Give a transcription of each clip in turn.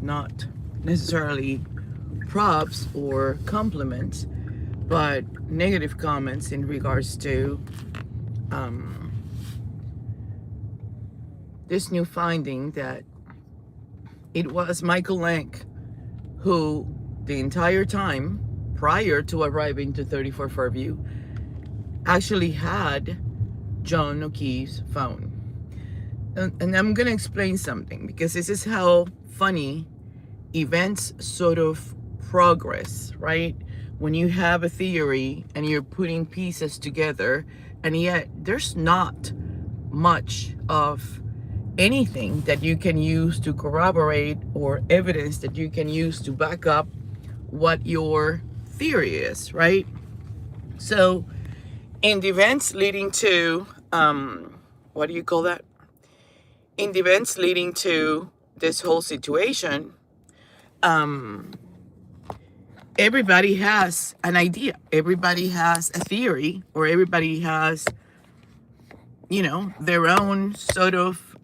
not necessarily props or compliments, but negative comments in regards to um, this new finding that it was Michael Lank who, the entire time prior to arriving to 34 Fairview, actually had John O'Keefe's phone. And I'm going to explain something, because this is how funny events sort of progress, right? When you have a theory and you're putting pieces together, and yet there's not much of anything that you can use to corroborate or evidence that you can use to back up what your theory is, right? So in the events leading to what do you call that? In the events leading to this whole situation, everybody has an idea, everybody has a theory, or everybody has, their own sort of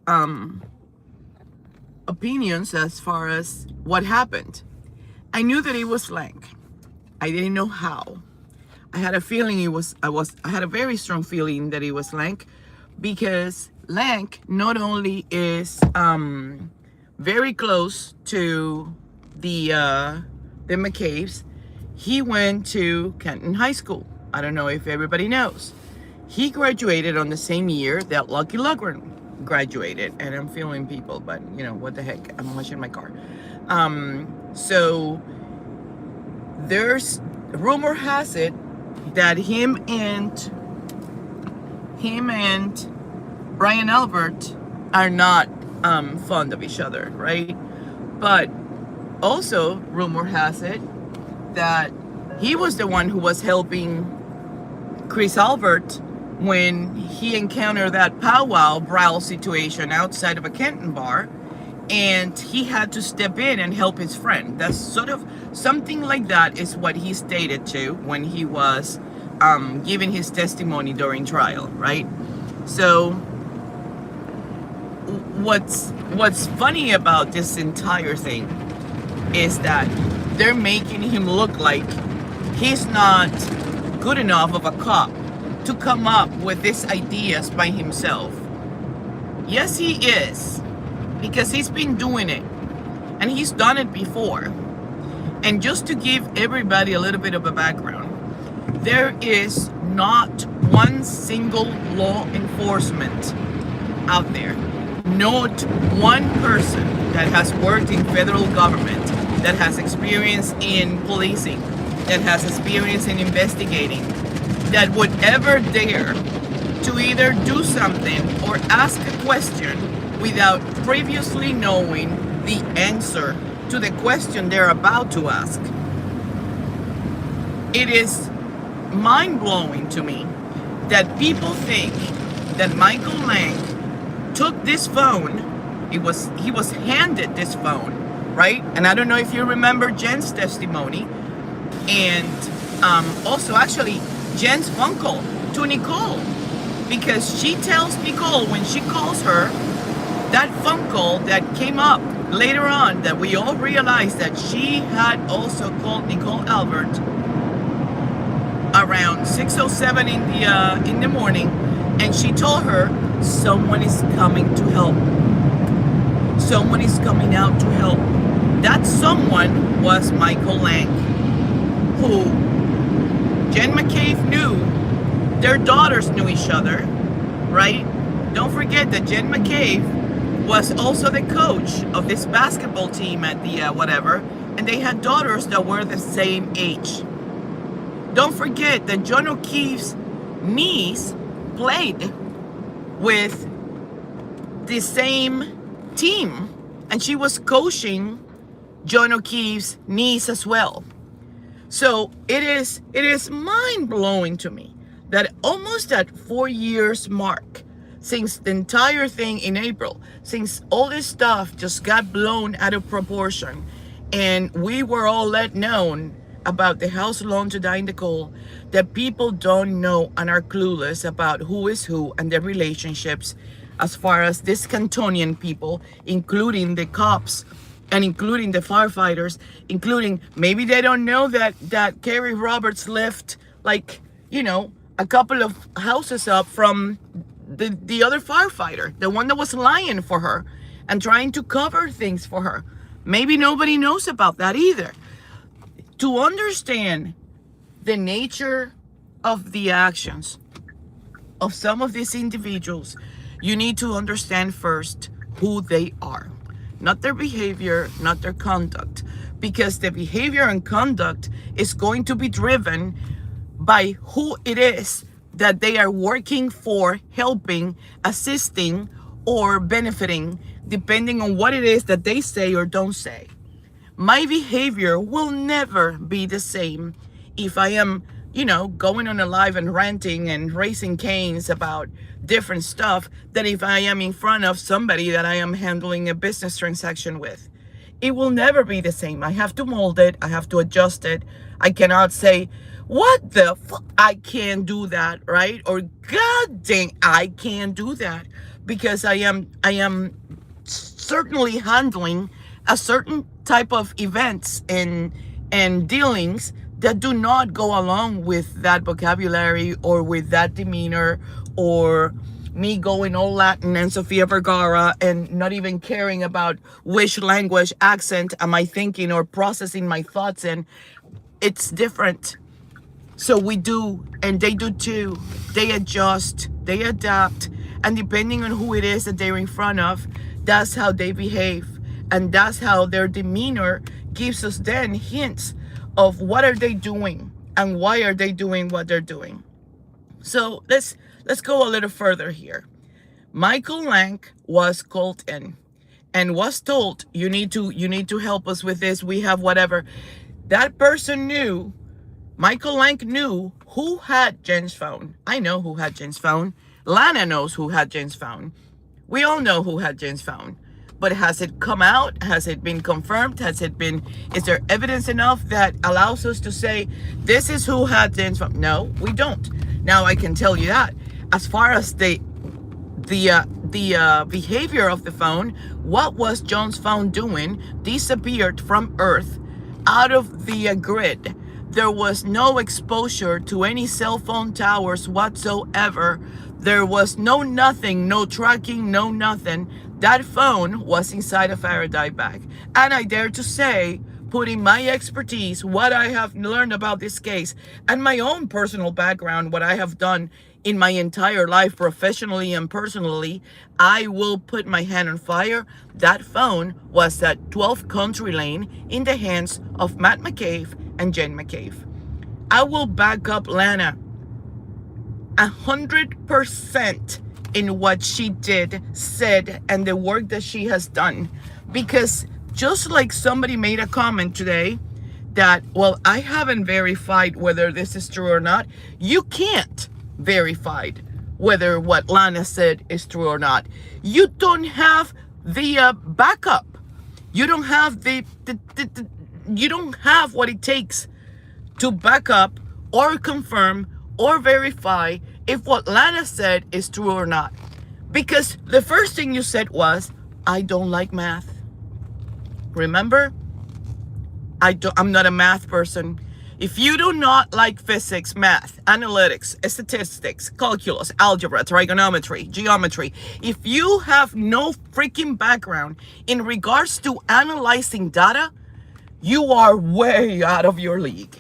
opinions as far as what happened. I knew that it was Lank. I didn't know how. I had a feeling I had a very strong feeling that it was Lank, because Lank not only is very close to the McCaves, he went to Canton High School. I don't know if everybody knows. He graduated on the same year that Lucky Lugren graduated, and I'm filming people, but what the heck, I'm washing my car. So there's rumor has it that him and Brian Albert are not fond of each other, right? But also rumor has it that he was the one who was helping Chris Albert when he encountered that powwow brawl situation outside of a Canton bar, and he had to step in and help his friend. That's sort of something like that is what he stated to when he was giving his testimony during trial, right? So what's funny about this entire thing is that they're making him look like he's not good enough of a cop to come up with these ideas by himself. Yes, he is, because he's been doing it, and he's done it before. And just to give everybody a little bit of a background, there is not one single law enforcement out there, not one person that has worked in federal government, that has experience in policing, that has experience in investigating, that would ever dare to either do something or ask a question without previously knowing the answer to the question they're about to ask. It is mind-blowing to me that people think that Michael Lank took this phone. He was handed this phone, right? And I don't know if you remember Jen's testimony, and also actually Jen's phone call to Nicole, because she tells Nicole when she calls her, that phone call that came up later on, that we all realized that she had also called Nicole Albert around 6:07 in the morning, and she told her someone is coming to help. Someone is coming out to help. That someone was Michael Lank, who Jen McCabe knew. Their daughters knew each other, right? Don't forget that Jen McCabe was also the coach of this basketball team at the whatever, and they had daughters that were the same age. Don't forget that John O'Keefe's niece played with the same team, and she was coaching John O'Keefe's niece as well. So it is mind-blowing to me that almost at 4 years mark, since the entire thing in April, since all this stuff just got blown out of proportion, and we were all let known about the house loan to Diane Nicole, that people don't know and are clueless about who is who and their relationships as far as this Cantonian people, including the cops and including the firefighters, including maybe they don't know that Carrie Roberts lived like, you know, a couple of houses up from the other firefighter, the one that was lying for her and trying to cover things for her. Maybe nobody knows about that either. To understand the nature of the actions of some of these individuals, you need to understand first who they are, not their behavior, not their conduct, because the behavior and conduct is going to be driven by who it is that they are working for, helping, assisting, or benefiting, depending on what it is that they say or don't say. My behavior will never be the same if I am, you know, going on a live and ranting and raising canes about different stuff than if I am in front of somebody that I am handling a business transaction with. It will never be the same. I have to mold it. I have to adjust it. I cannot say, what the fuck? I can't do that, right? Or God dang, I can't do that, because I am certainly handling a certain type of events and dealings that do not go along with that vocabulary or with that demeanor, or me going all Latin and Sofia Vergara and not even caring about which language accent am I thinking or processing my thoughts in. It's different. So we do, and they do too. They adjust, they adapt, and depending on who it is that they're in front of, that's how they behave. And that's how their demeanor gives us then hints of what are they doing and why are they doing what they're doing. So let's go a little further here. Michael Lang was called in and was told, you need to help us with this. We have whatever. That person knew, Michael Lang knew who had Jen's phone. I know who had Jen's phone. Lana knows who had Jen's phone. We all know who had Jen's phone. But has it come out? Has it been confirmed? Is there evidence enough that allows us to say, this is who had Jen's phone? No, we don't. Now I can tell you that. As far as the behavior of the phone, what was John's phone doing? Disappeared from Earth, out of the grid. There was no exposure to any cell phone towers whatsoever. There was no nothing, no tracking, no nothing. That phone was inside a Faraday bag. And I dare to say, putting my expertise, what I have learned about this case, and my own personal background, what I have done in my entire life, professionally and personally, I will put my hand on fire. That phone was at 12th Country Lane in the hands of Matt McCabe and Jen McCabe. I will back up Lana 100% in what she did, said, and the work that she has done. Because just like somebody made a comment today that, well, I haven't verified whether this is true or not. You can't verify whether what Lana said is true or not. You don't have the backup. You don't have you don't have what it takes to back up or confirm or verify if what Lana said is true or not. Because the first thing you said was, I don't like math. Remember? I'm not a math person. If you do not like physics, math, analytics, statistics, calculus, algebra, trigonometry, geometry, if you have no freaking background in regards to analyzing data, you are way out of your league.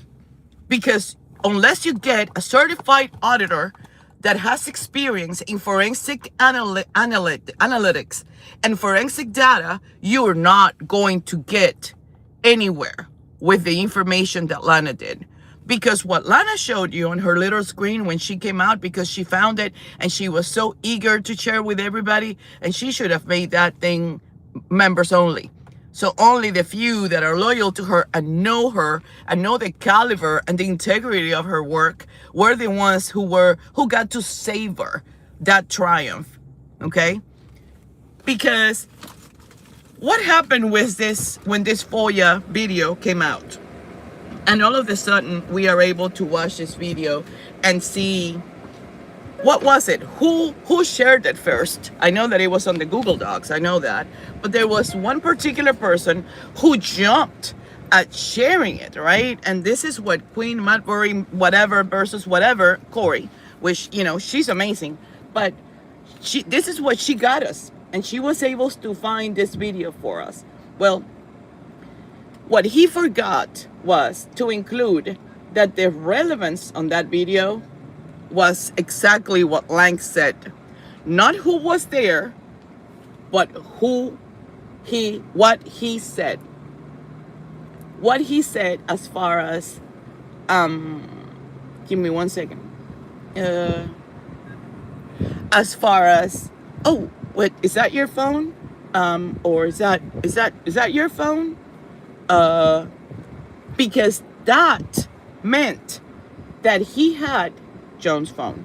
Because unless you get a certified auditor that has experience in forensic analytics and forensic data, you're not going to get anywhere with the information that Lana did. Because what Lana showed you on her little screen when she came out, because she found it and she was so eager to share with everybody, and she should have made that thing members only. So only the few that are loyal to her and know the caliber and the integrity of her work were the ones who got to savor that triumph. Okay? Because what happened with this when this FOIA video came out? And all of a sudden we are able to watch this video and see What was it? Who shared it first? I know that it was on the Google Docs. I know that. But there was one particular person who jumped at sharing it, right? And this is what Queen Madbury whatever versus whatever Corey, which, you know, she's amazing. But this is what she got us. And she was able to find this video for us. Well, what he forgot was to include that the relevance on that video was exactly what Lang said. Not who was there, but what he said. What he said as far as, give me 1 second. As far as, oh, wait, is that your phone? Or is that your phone? Because that meant that he had Joan's phone.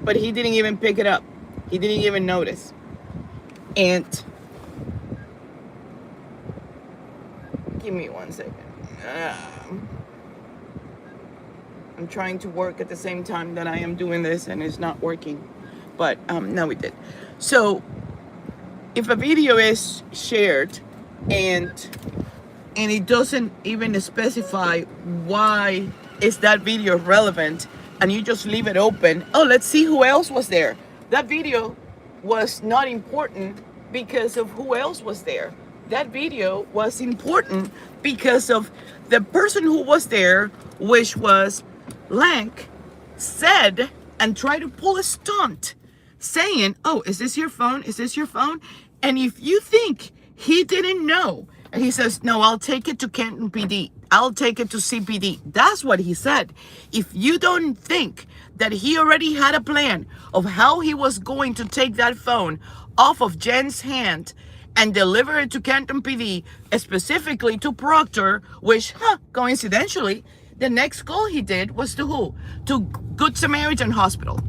But he didn't even pick it up. He didn't even notice. And give me 1 second. I'm trying to work at the same time that I am doing this and it's not working. But now we did. So if a video is shared and it doesn't even specify why is that video relevant, and you just leave it open, oh, let's see who else was there. That video was not important because of who else was there. That video was important because of the person who was there, which was Lank, said and tried to pull a stunt saying, oh, is this your phone? Is this your phone? And if you think he didn't know, and he says, no, I'll take it to Canton PD. I'll take it to CPD. That's what he said. If you don't think that he already had a plan of how he was going to take that phone off of Jen's hand and deliver it to Canton PD, specifically to Proctor, which, coincidentally, the next call he did was to who? To Good Samaritan Hospital.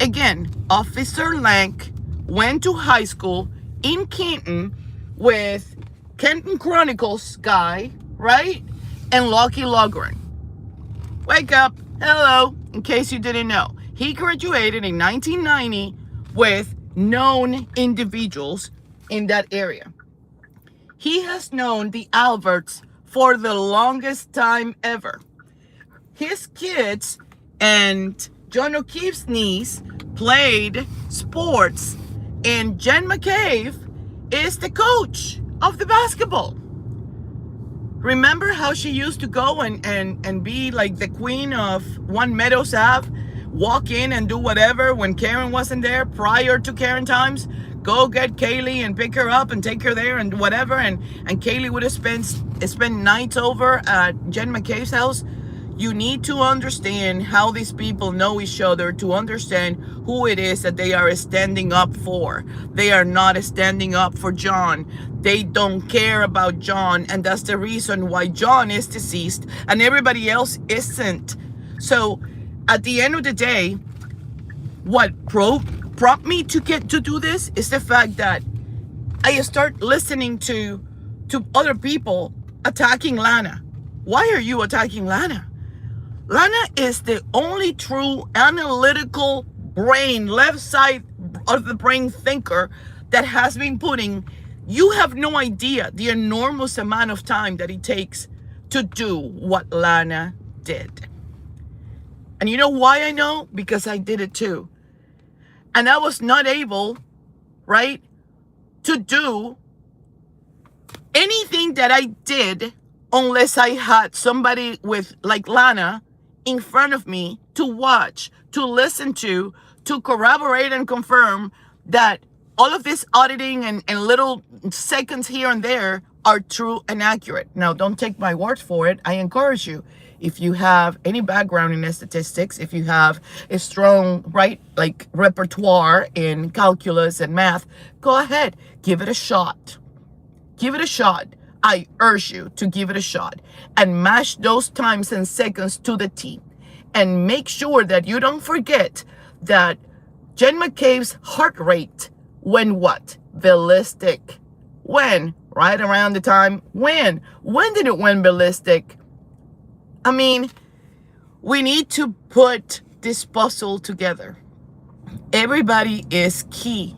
Again, Officer Lank went to high school in Canton with Canton Chronicles guy, right? And Lucky Logren. Wake up. Hello. In case you didn't know. He graduated in 1990 with known individuals in that area. He has known the Alberts for the longest time ever. His kids and John O'Keefe's niece played sports, and Jen McCabe is the coach of the basketball. Remember how she used to go and be like the queen of One Meadows Ave, walk in and do whatever when Karen wasn't there prior to Karen times, go get Kaylee and pick her up and take her there and whatever, and Kaylee would have spent nights over at Jen McCabe's house. You need to understand how these people know each other to understand who it is that they are standing up for. They are not standing up for John. They don't care about John, and that's the reason why John is deceased and everybody else isn't. So at the end of the day, what prompted me to get to do this is the fact that I start listening to other people attacking Lana. Why are you attacking Lana? Lana is the only true analytical brain, left side of the brain thinker that has been putting, you have no idea the enormous amount of time that it takes to do what Lana did. And you know why I know? Because I did it too. And I was not able, right, to do anything that I did unless I had somebody with like Lana in front of me to watch, to listen to corroborate and confirm that all of this auditing and little seconds here and there are true and accurate. Now, don't take my word for it. I encourage you, if you have any background in statistics, if you have a strong, right, like repertoire in calculus and math, go ahead, give it a shot. Give it a shot. I urge you to give it a shot and mash those times and seconds to the T. And make sure that you don't forget that Jen McCabe's heart rate went what? Ballistic. When? Right around the time when? When did it went ballistic? I mean, We need to put this puzzle together. Everybody is key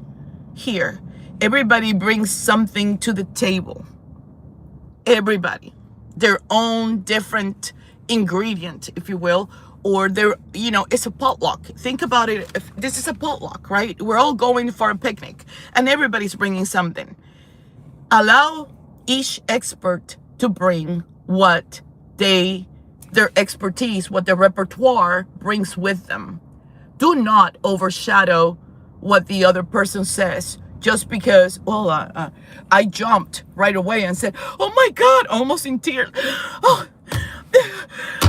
here. Everybody brings something to the table. Everybody. Their own different ingredient, if you will, or their, it's a potluck. Think about it. If this is a potluck, right? We're all going for a picnic and everybody's bringing something. Allow each expert to bring what their expertise, what their repertoire brings with them. Do not overshadow what the other person says just because, I jumped right away and said, oh my God, almost in tears. Oh,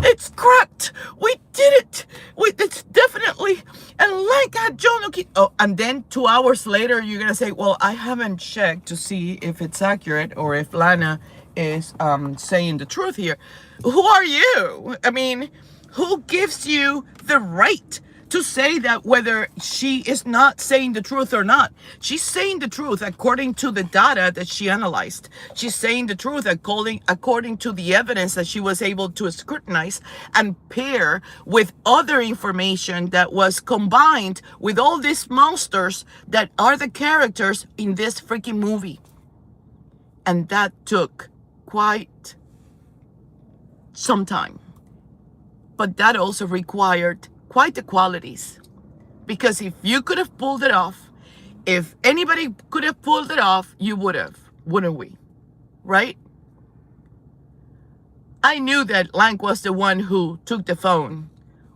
it's cracked. We did it. It's definitely, and like John O'Keefe. Oh, and then 2 hours later, you're going to say, well, I haven't checked to see if it's accurate or if Lana is saying the truth here. Who are you? I mean, who gives you the right to say that whether she is not saying the truth or not? She's saying the truth according to the data that she analyzed. She's saying the truth according to the evidence that she was able to scrutinize and pair with other information that was combined with all these monsters that are the characters in this freaking movie. And that took quite some time. But that also required quite the qualities. Because if you could have pulled it off, if anybody could have pulled it off, you would have, wouldn't we? Right? I knew that Lank was the one who took the phone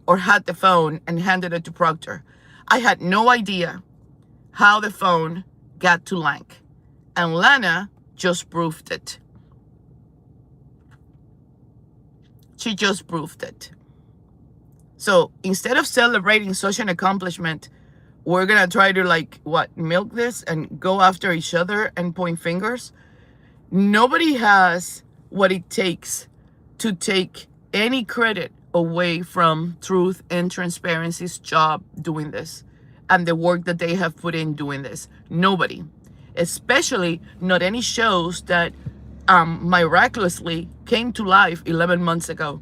or had the phone and handed it to Proctor. I had no idea how the phone got to Lank. And Lana just proved it. She just proved it. So instead of celebrating such an accomplishment, we're going to try to milk this and go after each other and point fingers. Nobody has what it takes to take any credit away from Truth and Transparency's job doing this and the work that they have put in doing this. Nobody. Especially not any shows that miraculously came to life 11 months ago.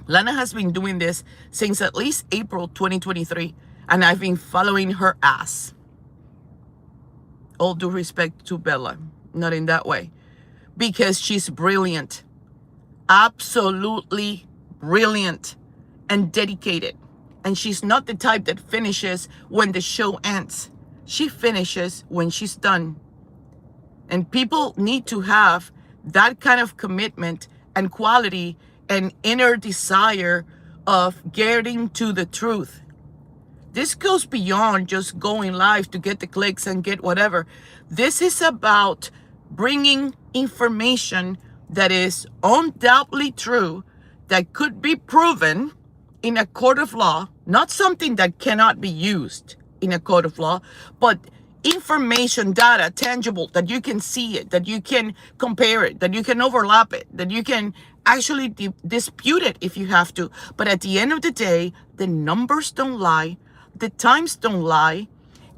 Lana has been doing this since at least April 2023, and I've been following her ass. All due respect to Bella, not in that way, because she's brilliant, absolutely brilliant and dedicated. And she's not the type that finishes when the show ends. She finishes when she's done. And people need to have that kind of commitment and quality and inner desire of getting to the truth. This goes beyond just going live to get the clicks and get whatever. This is about bringing information that is undoubtedly true, that could be proven in a court of law, not something that cannot be used in a court of law, but information, data, tangible, that you can see it, that you can compare it, that you can overlap it, that you can actually dispute it if you have to. But at the end of the day, the numbers don't lie, the times don't lie.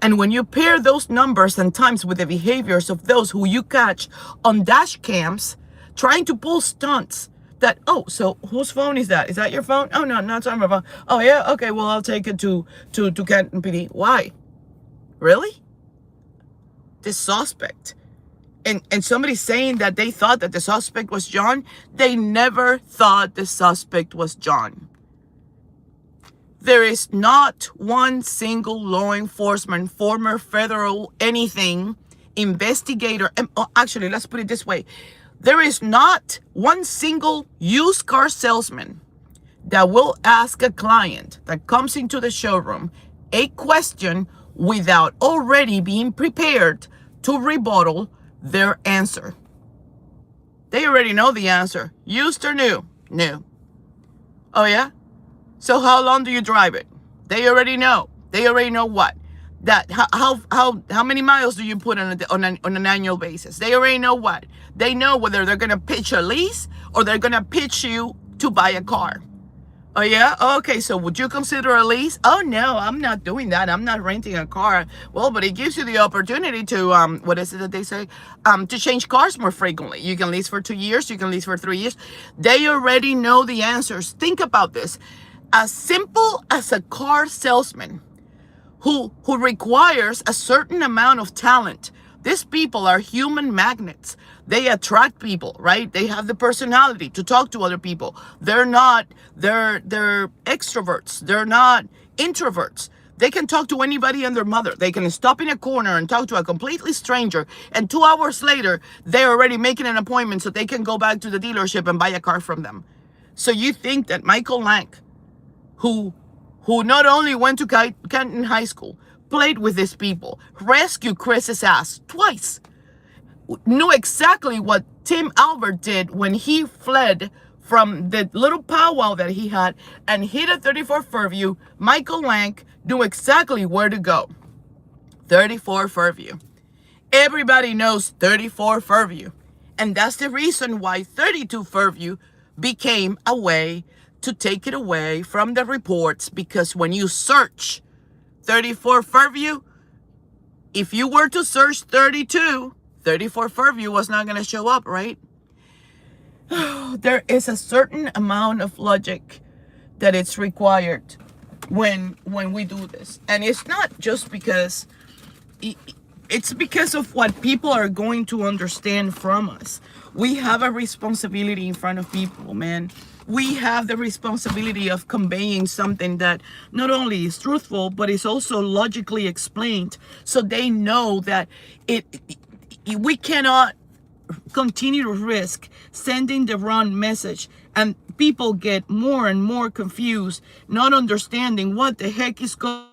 And when you pair those numbers and times with the behaviors of those who you catch on dash cams trying to pull stunts, that, oh, so whose phone is that? Is that your phone? Oh, no, not on my phone. Oh, yeah? Okay, well, I'll take it to Canton PD. Why? Really? The suspect. And somebody saying that they thought that the suspect was John, they never thought the suspect was John. There is not one single law enforcement, former federal anything, investigator. Actually, let's put it this way. There is not one single used car salesman that will ask a client that comes into the showroom a question without already being prepared to rebuttal their answer. They already know the answer. Used or new? New. Oh, yeah? So how long do you drive it? They already know. They already know what? That how many miles do you put on an annual basis? They already know what? They know whether they're going to pitch a lease or they're going to pitch you to buy a car. Oh, yeah? Okay, so would you consider a lease? Oh, no, I'm not doing that. I'm not renting a car. Well, but it gives you the opportunity to, what is it that they say? To change cars more frequently. You can lease for 2 years. You can lease for 3 years. They already know the answers. Think about this. as simple as a car salesman who requires a certain amount of talent. These people are human magnets. They attract people, right? They have the personality to talk to other people. They're extroverts. They're not introverts. They can talk to anybody and their mother. They can stop in a corner and talk to a completely stranger, and 2 hours later, they're already making an appointment so they can go back to the dealership and buy a car from them. So you think that Michael Lang, who not only went to Canton High School, played with these people, rescued Chris's ass twice, knew exactly what Tim Albert did when he fled from the little powwow that he had and hit a 34 Fairview. Michael Lang knew exactly where to go. 34 Fairview. Everybody knows 34 Fairview. And that's the reason why 32 Fairview became a way to take it away from the reports, because when you search 34 Fairview, if you were to search 34 Fairview was not going to show up, right? There is a certain amount of logic that it's required when we do this. And it's not just because, it's because of what people are going to understand from us. We have a responsibility in front of people, man. We have the responsibility of conveying something that not only is truthful, but is also logically explained, so they know that we cannot continue to risk sending the wrong message and people get more and more confused, not understanding what the heck is going on.